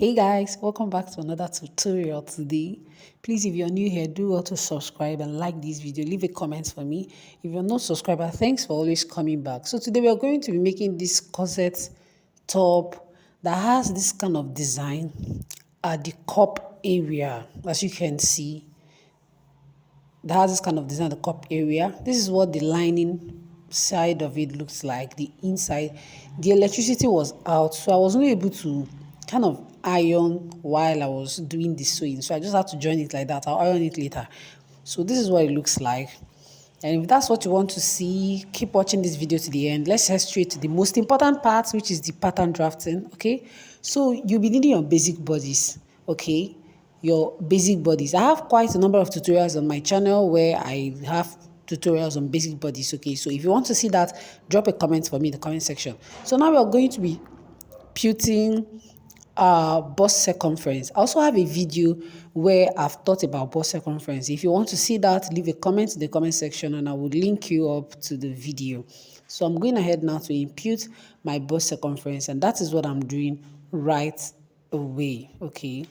Hey guys, welcome back to another tutorial today. Please, if you're new here, do well to subscribe and like this video. Leave a comment for me. If you're not subscriber, thanks for always coming back. So today we are going to be making this corset top that has this kind of design at the cup area. As you can see, that has this kind of design at the cup area. This is what the lining side of it looks like, the inside. The electricity was out, so I was not able to kind of iron while I was doing the sewing. So I just had to join it like that. I'll iron it later. So this is what it looks like. And if that's what you want to see, keep watching this video to the end. Let's head straight to the most important part, which is the pattern drafting. Okay, so you'll be needing your basic bodies. Okay, your basic bodies. I have quite a number of tutorials on my channel where I have tutorials on basic bodies. Okay, so if you want to see that, drop a comment for me in the comment section. So now we are going to be putting bust circumference. I also have a video where I've taught about bust circumference. If you want to see that, leave a comment in the comment section and I will link you up to the video. So I'm going ahead now to impute my bust circumference, and that is what I'm doing right away. Okay,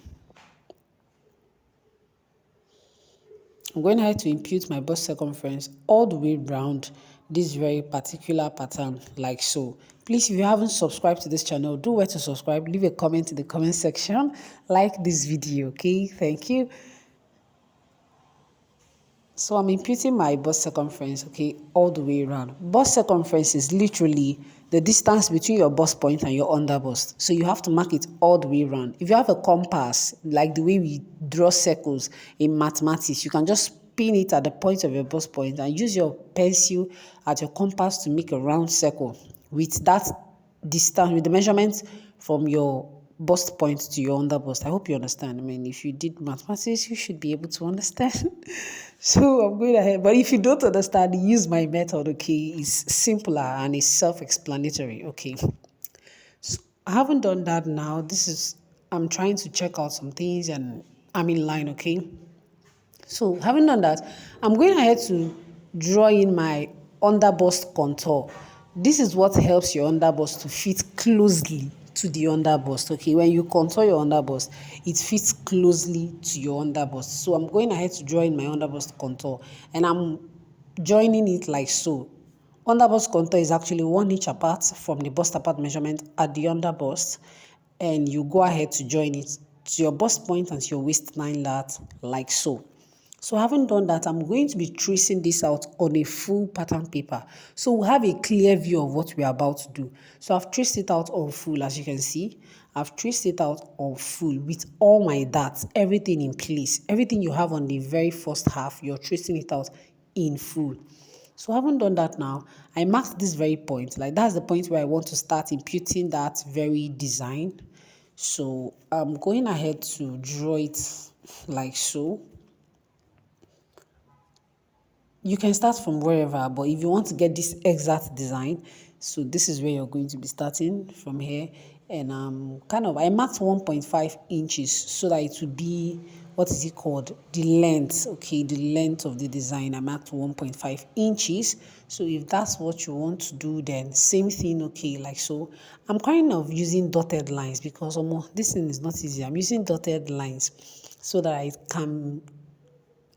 I'm going ahead to impute my bust circumference all the way around this very particular pattern, like so. Please, if you haven't subscribed to this channel, do where to subscribe. Leave a comment in the comment section. Like this video, okay? Thank you. So I'm imputing my bust circumference, okay, all the way around. Bust circumference is literally the distance between your bust point and your under bust. So you have to mark it all the way around. If you have a compass, like the way we draw circles in mathematics, you can just pin it at the point of your bust point and use your pencil at your compass to make a round circle with that distance, with the measurements from your bust point to your under bust. I hope you understand. I mean, if you did mathematics, you should be able to understand. So I'm going ahead. But if you don't understand, use my method, okay? It's simpler and it's self-explanatory, okay? So I haven't done that now. I'm trying to check out some things and I'm in line, okay? So having done that, I'm going ahead to draw in my under bust contour. This is what helps your under bust to fit closely to the under bust. Okay, when you contour your under bust, it fits closely to your under bust. So I'm going ahead to draw in my under bust contour, and I'm joining it like so. Under bust contour is actually 1 inch apart from the bust apart measurement at the under bust, and you go ahead to join it to your bust point and to your waistline lat like so. So having done that, I'm going to be tracing this out on a full pattern paper. So we'll have a clear view of what we're about to do. So I've traced it out on full, as you can see. I've traced it out on full with all my dots, everything in place. Everything you have on the very first half, you're tracing it out in full. So having done that now, I marked this very point. Like that's the point where I want to start imputing that very design. So I'm going ahead to draw it like so. You can start from wherever, but if you want to get this exact design, so this is where you're going to be starting from here. And I marked 1.5 inches so that it would be, what is it called, the length. Okay, the length of the design, I marked 1.5 inches. So if that's what you want to do, then same thing. Okay, like so. I'm kind of using dotted lines because this thing is not easy. I'm using dotted lines so that I can,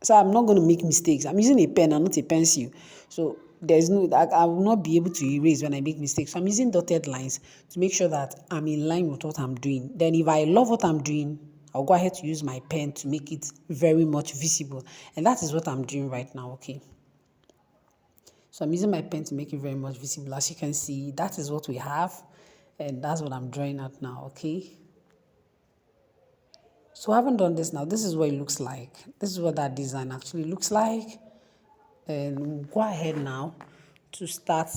so I'm not going to make mistakes. I'm using a pen and not a pencil. So I will not be able to erase when I make mistakes. So I'm using dotted lines to make sure that I'm in line with what I'm doing. Then if I love what I'm doing, I'll go ahead to use my pen to make it very much visible. And that is what I'm doing right now, okay? So I'm using my pen to make it very much visible. As you can see, that is what we have. And that's what I'm drawing at now, okay? So I haven't done this now. This is what it looks like. This is what that design actually looks like. And we'll go ahead now to start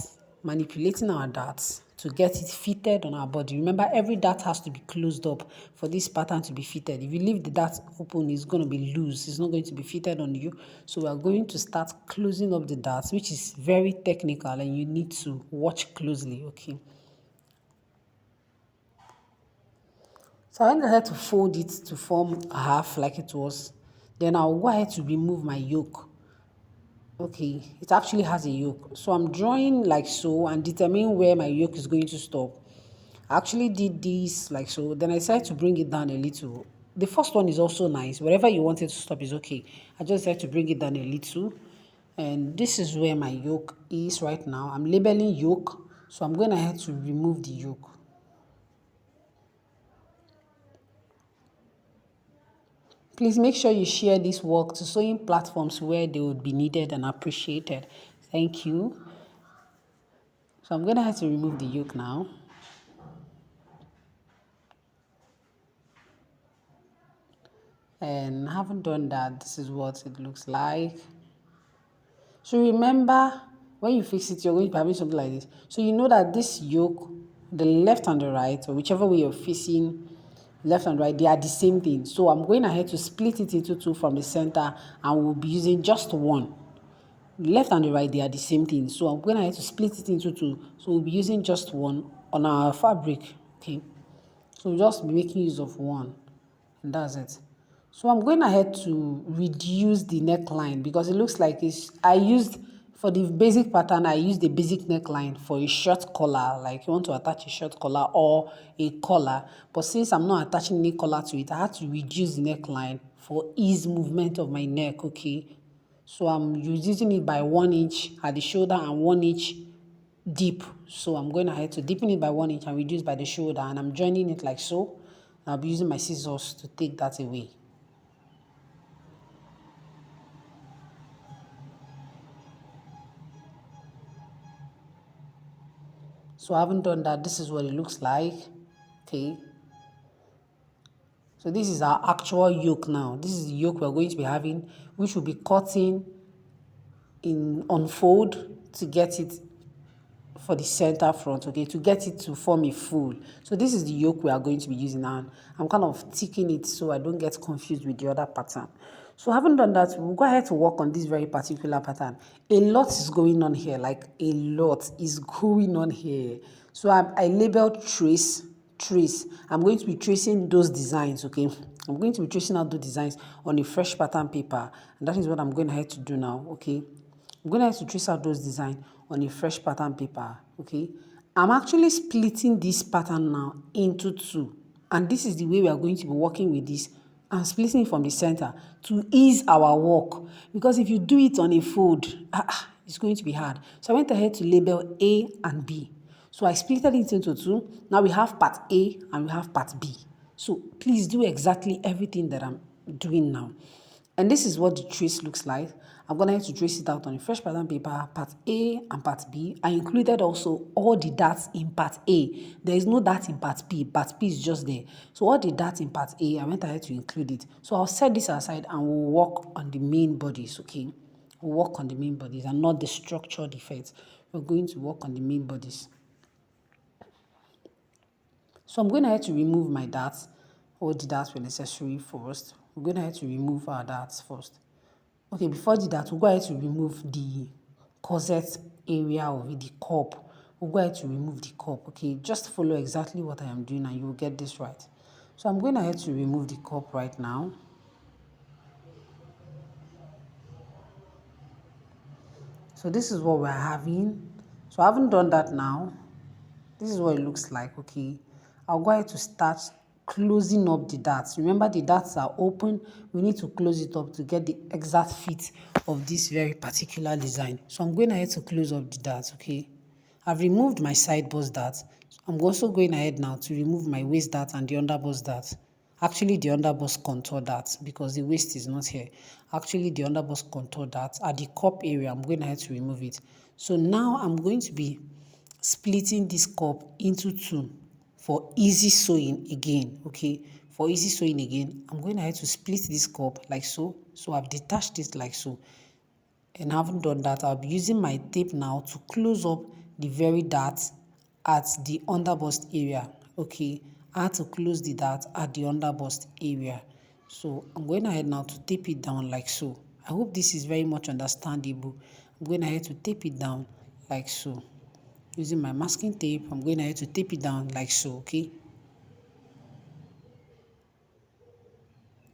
manipulating our darts to get it fitted on our body. Remember, every dart has to be closed up for this pattern to be fitted. If you leave the dart open, it's going to be loose. It's not going to be fitted on you. So we are going to start closing up the darts, which is very technical and you need to watch closely, okay? So I went ahead to fold it to form a half like it was. Then I'll go ahead to remove my yoke. Okay, it actually has a yoke. So I'm drawing like so and determining where my yoke is going to stop. I actually did this like so. Then I decided to bring it down a little. The first one is also nice. Wherever you wanted to stop is okay. I just decided to bring it down a little. And this is where my yoke is right now. I'm labeling yoke. So I'm going ahead to remove the yoke. Please make sure you share this work to sewing platforms where they would be needed and appreciated. Thank you. So I'm going to have to remove the yoke now. And having done that, this is what it looks like. So remember, when you fix it, you're going to be having something like this. So you know that this yoke, the left and the right, or whichever way you're facing, left and right, they are the same thing. So I'm going ahead to split it into two from the center, and we'll be using just one. Left and the right, they are the same thing. So I'm going ahead to split it into two. So we'll be using just one on our fabric. Okay. So we'll just be making use of one. And that's it. So I'm going ahead to reduce the neckline because it looks like I used, for the basic pattern, I used the basic neckline for a short collar, like you want to attach a short collar or a collar. But since I'm not attaching any collar to it, I had to reduce the neckline for ease movement of my neck, okay? So I'm reducing it by 1 inch at the shoulder and 1 inch deep. So I'm going ahead to deepen it by 1 inch and reduce by the shoulder, and I'm joining it like so. I'll be using my scissors to take that away. So I haven't done that. This is what it looks like. Okay. So this is our actual yoke now. This is the yoke we're going to be having, which will be cutting in unfold to get it for the center front, okay, to get it to form a full. So this is the yoke we are going to be using now. I'm kind of ticking it so I don't get confused with the other pattern. So having done that, we'll go ahead to work on this very particular pattern. A lot is going on here, like a lot is going on here. So I labeled trace. I'm going to be tracing those designs, okay? I'm going to be tracing out the designs on a fresh pattern paper, and that is what I'm going ahead to do now, okay? I'm going to have to trace out those designs on a fresh pattern paper, okay? I'm actually splitting this pattern now into two, and this is the way we are going to be working with this. I'm splitting it from the center to ease our work, because if you do it on a fold, it's going to be hard. So I went ahead to label A and B. So I split it into two. Now we have part A and we have part B. So please do exactly everything that I'm doing now. And this is what the trace looks like. I'm going to have to trace it out on a fresh pattern paper, part A and part B. I included also all the dots in part A. There is no dot in part B. Part B is just there. So all the dots in part A, I went ahead to include it. So I'll set this aside and we'll work on the main bodies, okay? We'll work on the main bodies and not the structural defects. We're going to work on the main bodies. So I'm going to have to remove my darts. All the darts were necessary first. We're going to have to remove our darts first. Okay, before the dart, we'll go ahead to remove the corset area of it, the cup. We'll go ahead to remove the cup, okay? Just follow exactly what I am doing and you will get this right. So I'm going ahead to remove the cup right now. So this is what we're having. So I haven't done that now. This is what it looks like, okay? I'll go ahead to start closing up the darts. Remember, the darts are open. We need to close it up to get the exact fit of this very particular design. So I'm going ahead to close up the darts, okay? I've removed my side bust darts. I'm also going ahead now to remove my waist dart and the underbust dart. Actually, the underbust contour dart, because the waist is not here. Actually, the underbust contour dart at the cup area, I'm going ahead to remove it. So now I'm going to be splitting this cup into two for easy sewing again, okay? For easy sewing again, I'm going ahead to split this cup like so. So I've detached it like so. And having done that, I'll be using my tape now to close up the very dart at the underbust area, okay? I had to close the dart at the underbust area. So I'm going ahead now to tape it down like so. I hope this is very much understandable. I'm going ahead to tape it down like so. Using my masking tape, I'm going ahead to tape it down like so, okay?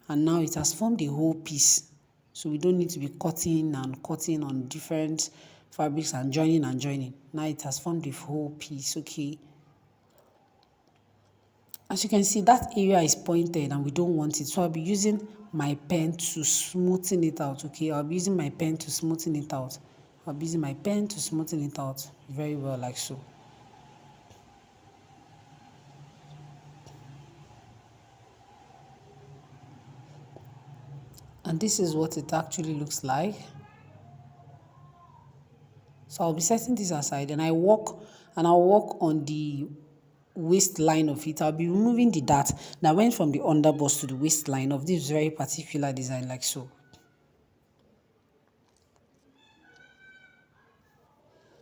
And now it has formed the whole piece. So we don't need to be cutting and cutting on different fabrics and joining and joining. Now it has formed the whole piece, okay? As you can see, that area is pointed and we don't want it. So I'll be using my pen to smoothen it out, okay? I'll be using my pen to smoothen it out. I'll be using my pen to smoothen it out very well, like so. And this is what it actually looks like. So I'll be setting this aside and I'll work on the waistline of it. I'll be removing the dart that went from the underbust to the waistline of this very particular design, like so.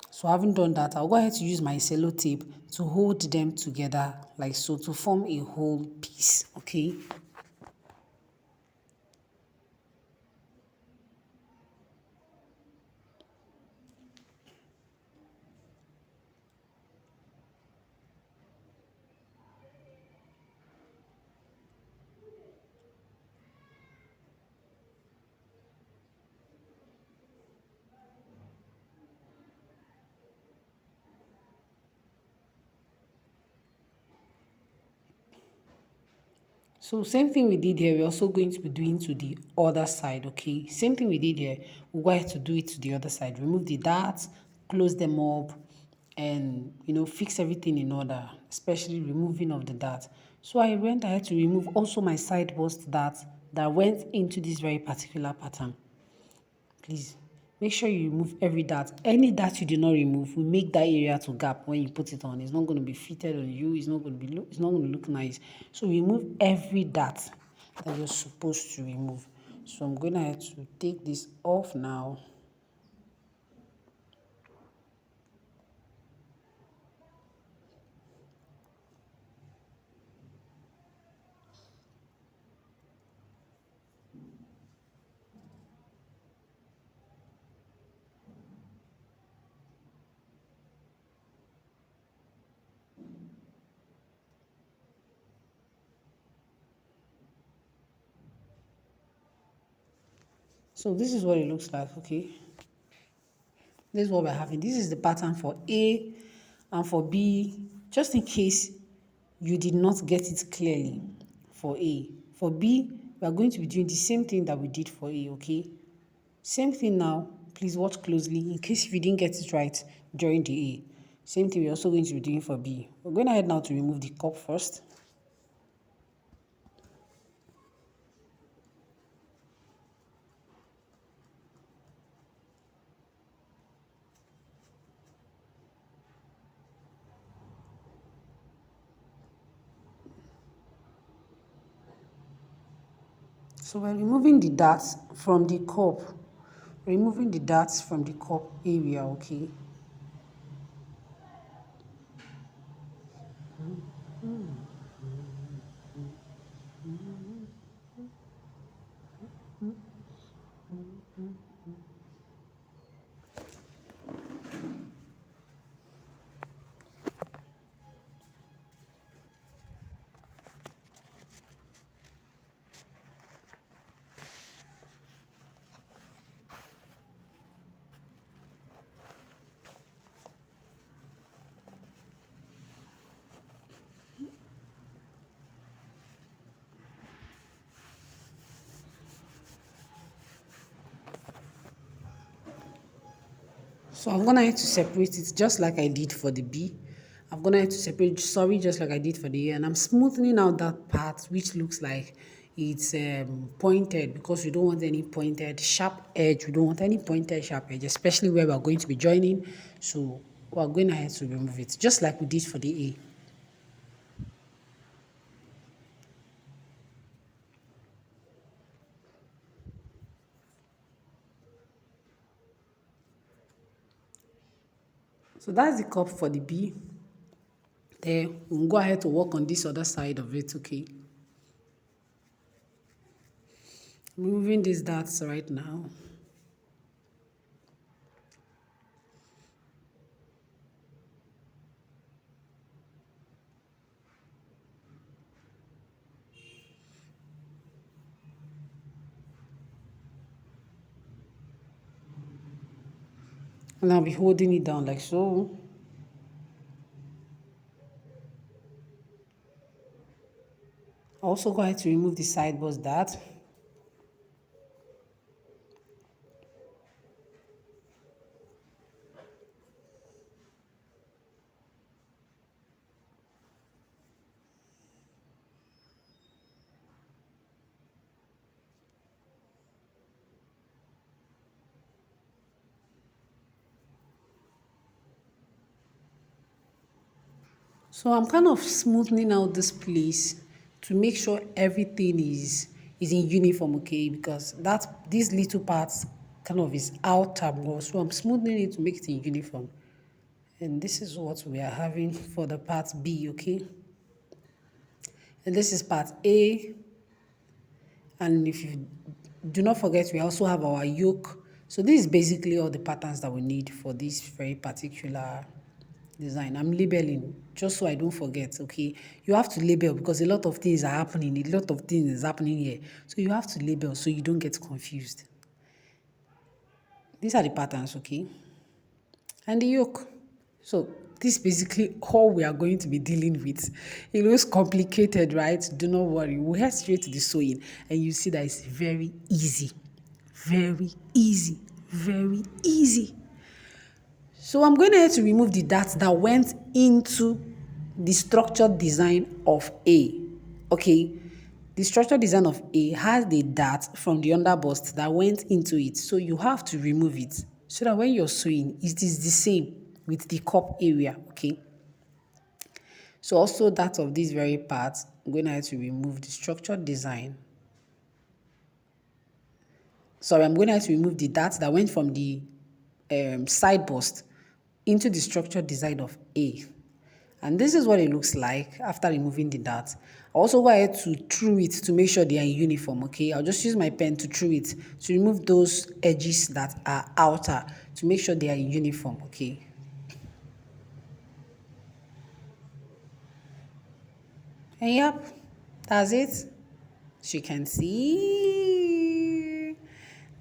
So having done that, I'll go ahead to use my cello tape to hold them together like so to form a whole piece, okay? So same thing we did here, we're also going to be doing to the other side, okay? Same thing we did here, we're going to do it to the other side. Remove the darts, close them up, and, fix everything in order, especially removing of the dart. So I went ahead to remove also my side bust dart that went into this very particular pattern. Please make sure you remove every dart. Any dart you do not remove will make that area to gap when you put it on. It's not going to be fitted on you. It's not going to it's not going to look nice. So remove every dart that you're supposed to remove. So I'm going to have to take this off now. So this is what it looks like, okay? This is what we're having. This is the pattern for A and for B, just in case you did not get it clearly for A. For B, we are going to be doing the same thing that we did for A, okay? Same thing now. Please watch closely in case if you didn't get it right during the A. Same thing we're also going to be doing for B. We're going ahead now to remove the cup first. So we're removing the darts from the cup. Removing the darts from the cup area, okay? So I'm gonna have to separate it just like I did for the B. I'm gonna have to separate, sorry, just like I did for the A. And I'm smoothing out that part which looks like it's pointed because we don't want any pointed sharp edge. We don't want any pointed sharp edge, especially where we're going to be joining. So we're going ahead to remove it just like we did for the A. So that's the cup for the B. Then we'll go ahead to work on this other side of it, okay? Removing these darts right now. And I'll be holding it down like so. Also go ahead to remove the side bust dart. So I'm kind of smoothing out this place to make sure everything is in uniform, okay? Because that these little parts kind of is outer more. So I'm smoothing it to make it in uniform. And this is what we are having for the part B, okay? And this is part A. And if you do not forget, we also have our yoke. So this is basically all the patterns that we need for this very particular design. I'm labeling just so I don't forget, okay? You have to label because a lot of things are happening. A lot of things is happening here. So you have to label so you don't get confused. These are the patterns, okay? And the yoke. So this is basically all we are going to be dealing with. It looks complicated, right? Do not worry. We'll head straight to the sewing and you see that it's very easy. Very easy. Very easy. So I'm going ahead to remove the darts that went into the structured design of A. Okay. The structured design of A has the dart from the underbust that went into it. So you have to remove it so that when you're sewing, it is the same with the cup area. Okay. So also that of this very part, I'm going to have to remove the structured design. Sorry, I'm going to have to remove the dart that went from the side bust into the structured design of A. And this is what it looks like after removing the dart. I also go ahead to true it to make sure they are in uniform, okay? I'll just use my pen to true it to remove those edges that are outer to make sure they are in uniform, okay? And yep, that's it. As you can see,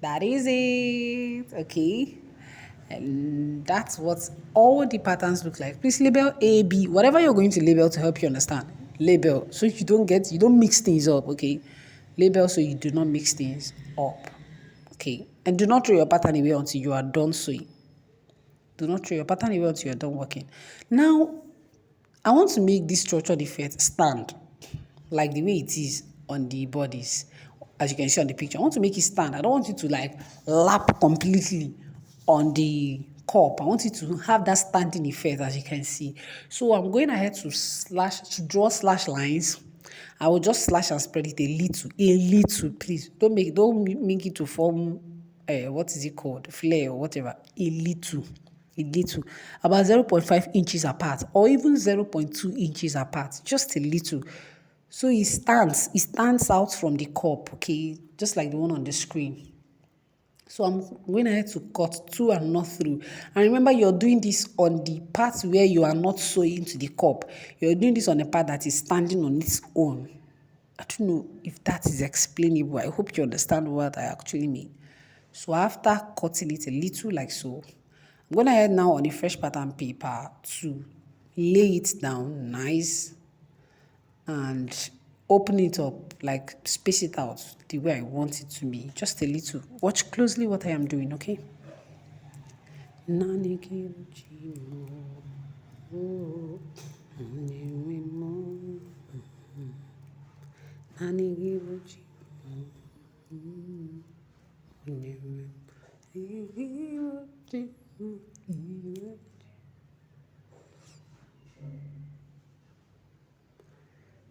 that is it, okay? And that's what all the patterns look like. Please label A, B, whatever you're going to label to help you understand. Label so you don't mix things up, okay? Label so you do not mix things up, okay? And do not throw your pattern away until you are done sewing. Do not throw your pattern away until you're done working. Now, I want to make this structured effect stand like the way it is on the bodies. As you can see on the picture, I want to make it stand. I don't want it to like lap completely on the cup. I want it to have that standing effect as you can see. So I'm going ahead to draw slash lines. I will just slash and spread it a little, please. Don't make it to form what is it called? Flare or whatever. A little, about 0.5 inches apart or even 0.2 inches apart, just a little. So it stands out from the cup, okay, just like the one on the screen. So I'm going ahead to cut to and not through. And remember, you're doing this on the part where you are not sewing to the cup. You're doing this on a part that is standing on its own. I don't know if that is explainable. I hope you understand what I actually mean. So after cutting it a little like so, I'm going ahead now on a fresh pattern paper to lay it down nice and open it up, like space it out the way I want it to be, just a little. Watch closely what I am doing, okay?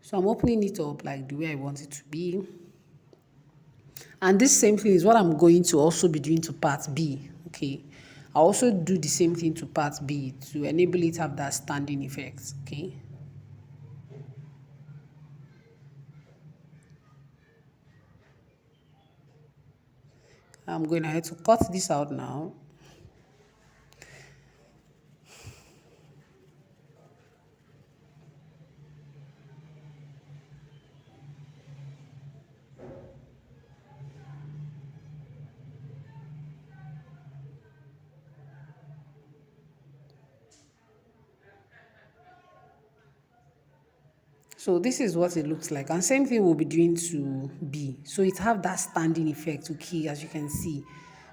So I'm opening it up like the way I want it to be. And this same thing is what I'm going to also be doing to part B, okay? I also do the same thing to part B to enable it to have that standing effect, okay? I'm going ahead to cut this out now. So this is what it looks like. And same thing we'll be doing to B. So it have that standing effect, okay, as you can see.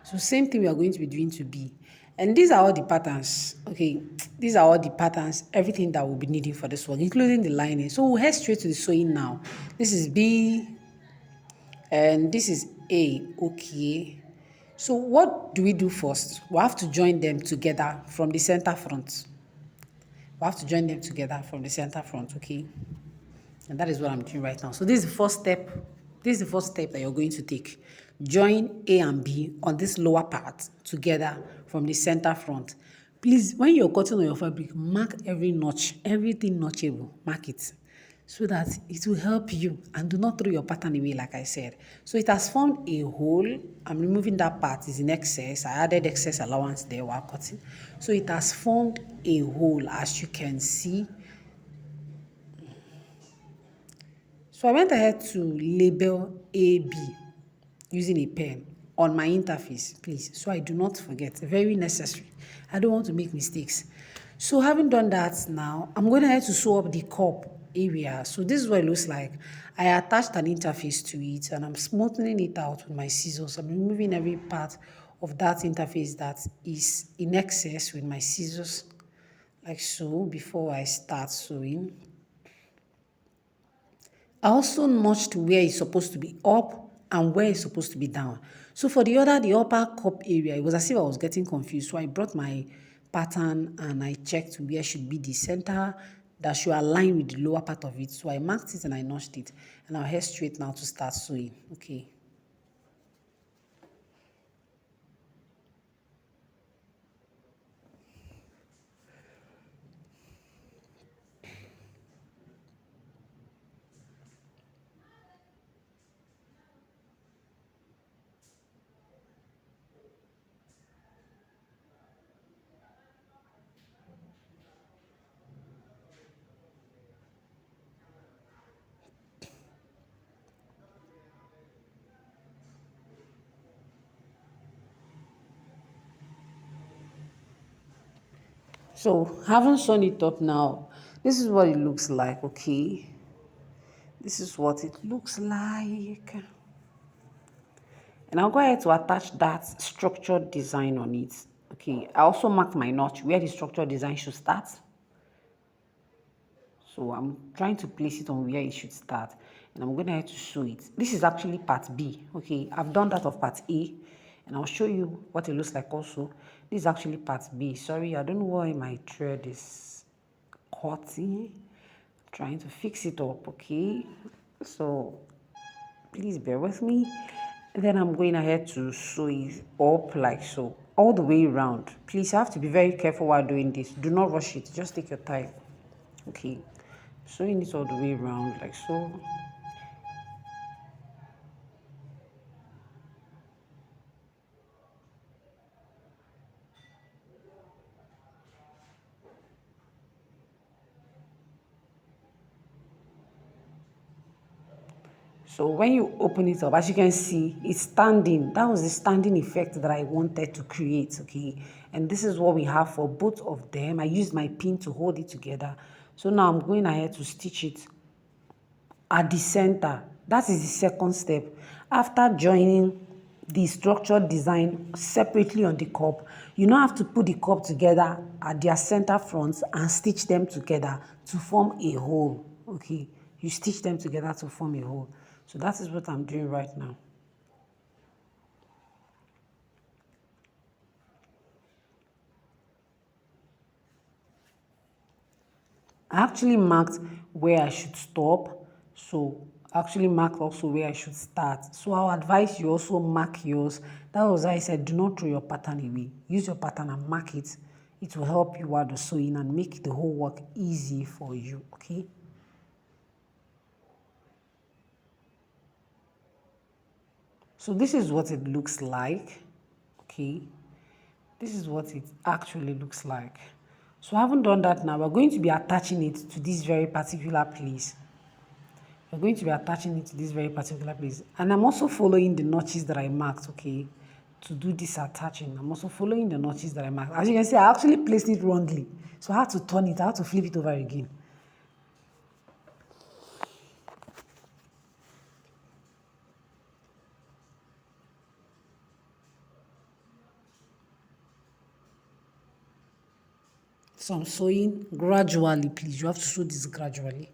So same thing we are going to be doing to B. And these are all the patterns, okay. These are all the patterns, everything that we'll be needing for this work, including the lining. So we'll head straight to the sewing now. This is B and this is A, okay. So what do we do first? We have to join them together from the center front. We have to join them together from the center front, okay? And that is what I'm doing right now. So this is the first step. This is the first step that you're going to take. Join A and B on this lower part together from the center front. Please, when you're cutting on your fabric, mark every notch, everything notchable, mark it so that it will help you, and do not throw your pattern away like I said. So it has formed a hole. I'm removing that part, is in excess. I added excess allowance there while cutting. So it has formed a hole, as you can see. So I went ahead to label AB using a pen on my interface, please, so I do not forget. Very necessary. I don't want to make mistakes. So having done that now, I'm going ahead to sew up the cup area. So this is what it looks like. I attached an interface to it and I'm smoothing it out with my scissors. I'm removing every part of that interface that is in excess with my scissors, like so, before I start sewing. I also notched where it's supposed to be up and where it's supposed to be down. So for the upper cup area, it was as if I was getting confused. So I brought my pattern and I checked where should be the center that should align with the lower part of it. So I marked it and I notched it. And I'll head straight now to start sewing. Okay. So having sewn it up now, this is what it looks like, okay? This is what it looks like. And I'll go ahead to attach that structured design on it. Okay, I also marked my notch where the structured design should start. So I'm trying to place it on where it should start. And I'm going to have to sew it. This is actually part B. Okay, I've done that of part A. And I'll show you what it looks like also. This is actually part B. Sorry, I don't know why my thread is cutting. Trying to fix it up, okay? So please bear with me. And then I'm going ahead to sew it up like so, all the way around. Please, you have to be very careful while doing this. Do not rush it. Just take your time. Okay, sewing it all the way around like so. So when you open it up, as you can see, it's standing. That was the standing effect that I wanted to create, okay? And this is what we have for both of them. I used my pin to hold it together. So now I'm going ahead to stitch it at the center. That is the second step. After joining the structured design separately on the cup, you now have to put the cup together at their center fronts and stitch them together to form a hole, okay? You stitch them together to form a hole. So that is what I'm doing right now. I actually marked where I should stop. So I actually marked also where I should start. So I'll advise you also mark yours. That was why I said do not throw your pattern away. Use your pattern and mark it. It will help you while the sewing and make the whole work easy for you, okay? So this is what it looks like, okay? This is what it actually looks like. So I haven't done that now. We're going to be attaching it to this very particular place. We're going to be attaching it to this very particular place. And I'm also following the notches that I marked, okay, to do this attaching. I'm also following the notches that I marked. As you can see, I actually placed it wrongly. So I had to turn it, I had to flip it over again. So I'm sewing gradually, please. You have to sew this gradually.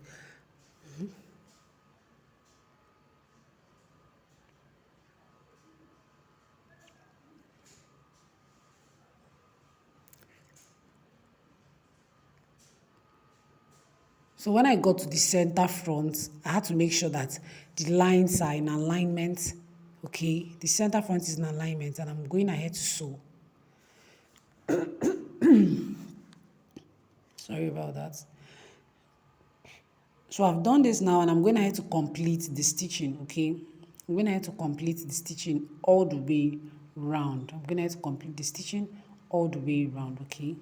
So when I got to the center front, I had to make sure that the lines are in alignment. Okay, the center front is in alignment, and I'm going ahead to sew. Sorry about that. So I've done this now, and I'm going ahead to complete the stitching. Okay, I'm going ahead to complete the stitching all the way round. I'm going ahead to complete the stitching all the way round. Okay.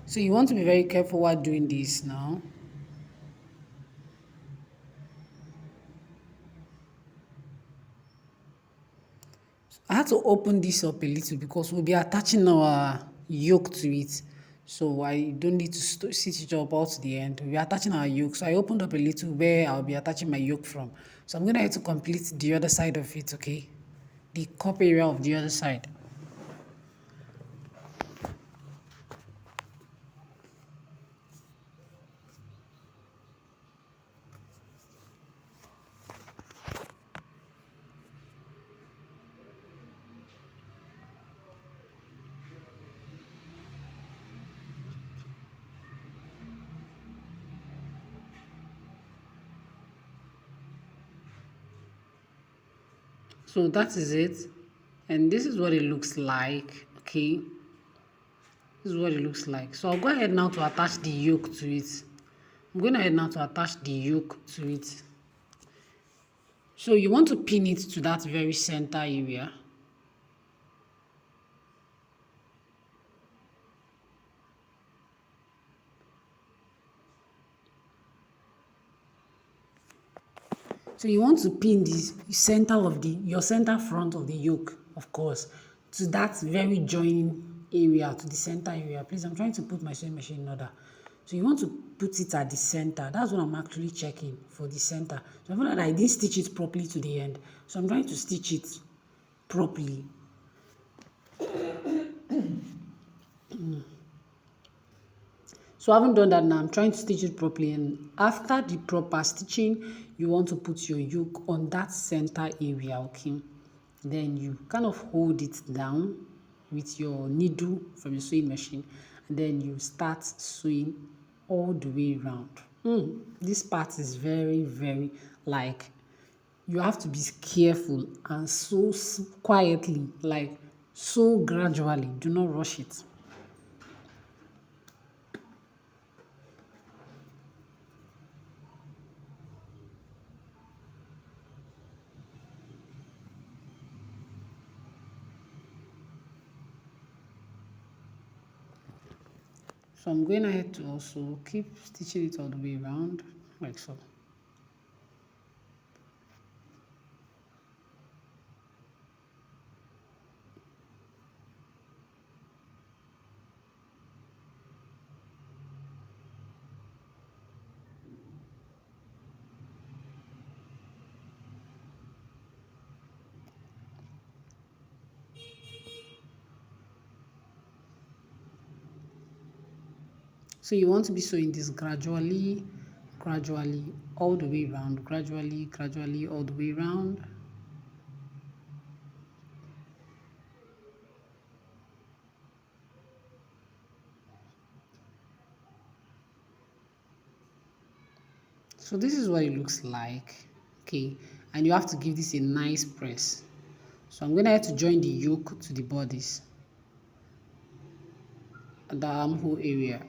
So you want to be very careful while doing this now. I had to open this up a little because we'll be attaching our yoke to it. So I don't need to stitch it up all to the end. We'll be attaching our yoke. So I opened up a little where I'll be attaching my yoke from. So I'm going to have to complete the other side of it, okay? The cup area of the other side. So that is it. And this is what it looks like, okay? This is what it looks like. So I'll go ahead now to attach the yoke to it. I'm going ahead now to attach the yoke to it. So you want to pin it to that very center area. So you want to pin the center of your center front of the yoke, of course, to that very joining area, to the center area. Please, I'm trying to put my sewing machine in order. So you want to put it at the center. That's what I'm actually checking for the center. So I feel like I didn't stitch it properly to the end. So I'm trying to stitch it properly. So I haven't done that now. I'm trying to stitch it properly. And after the proper stitching, you want to put your yoke on that center area, okay? Then you kind of hold it down with your needle from your sewing machine. And then you start sewing all the way around. This part is very, very like you have to be careful and sew quietly, like sew gradually. Do not rush it. So I'm going ahead to also keep stitching it all the way around, like so. So you want to be sewing this gradually, gradually, all the way around, gradually, gradually, all the way around. So this is what it looks like, okay? And you have to give this a nice press. So I'm going to have to join the yoke to the bodice at the armhole area,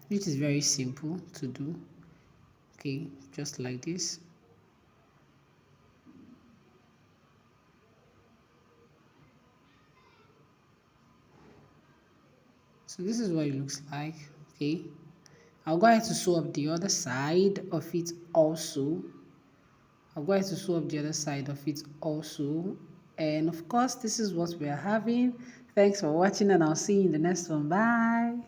which is very simple to do, okay? Just like this. So this is what it looks like. Okay, I'll go ahead to sew up the other side of it also. I'll go ahead to sew up the other side of it also. And of course, this is what we are having. Thanks for watching, and I'll see you in the next one. Bye.